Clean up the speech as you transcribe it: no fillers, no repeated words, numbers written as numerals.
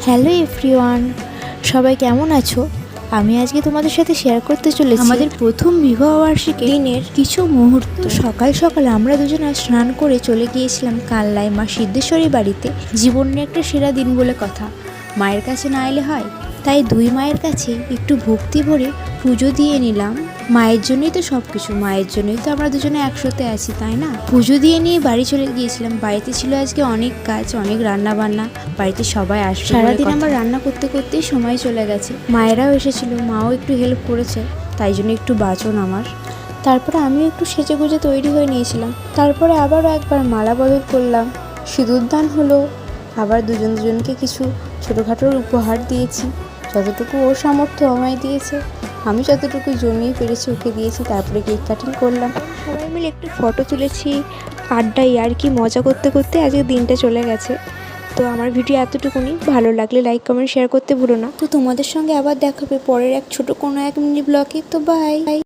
Hello everyone, সবাই কেমন আছো? আমি আজকে তোমাদের সাথে শেয়ার করতে চলেছি আমাদের প্রথম বিবাহবার্ষিকী দিনের কিছু মুহূর্ত। সকাল সকাল আমরা দুজনে স্নান করে চলে গিয়েছিলাম কাল্লায় মা সিদ্ধেশ্বরী বাড়িতে। জীবনের একটা সেরা দিন বলে কথা, মায়ের কাছে না এলে হয়, তাই দুই মায়ের কাছে একটু ভক্তি ভরে পুজো দিয়ে নিলাম। মায়ের জন্যই তো সব কিছু, মায়ের জন্যই তো আমরা দুজনে একসাথে আছি, তাই না? পুজো দিয়ে নিয়ে বাড়ি চলে গিয়েছিলাম। বাড়িতে ছিল আজকে অনেক কাজ, অনেক রান্না বান্না, বাড়িতে সবাই আসবে। সারাদিন আমার রান্না করতে করতেই সময় চলে গেছে। মায়েরাও এসেছিল, মাও একটু হেল্প করেছে, তাই জন্য একটু বাঁচন আমার। তারপরে আমিও একটু সেজে গুজে তৈরি হয়ে নিয়েছিলাম। তারপরে আবারও একবার মালা বদল করলাম, সিঁদুর দান হলো, আবার দুজনকে কিছু ছোটোখাটো উপহার দিয়েছি। যতটুকু ওর সামর্থ্য আমায় দিয়েছে, আমি যতটুকু জমিয়ে পেরেছি ওকে দিয়েছি। তারপরে কেক কাটিং করলাম, সবাই মিলে একটু ফটো তুলেছি, আড্ডাই আর কি মজা করতে করতে আজকে দিনটা চলে গেছে। তো আমার ভিডিও এতটুকুনি, ভালো লাগলে লাইক কমেন্ট শেয়ার করতে ভুলো না। তো তোমাদের সঙ্গে আবার দেখা হবে পরের এক ছোটো কোনো এক মিনি ব্লগে। তো বাই।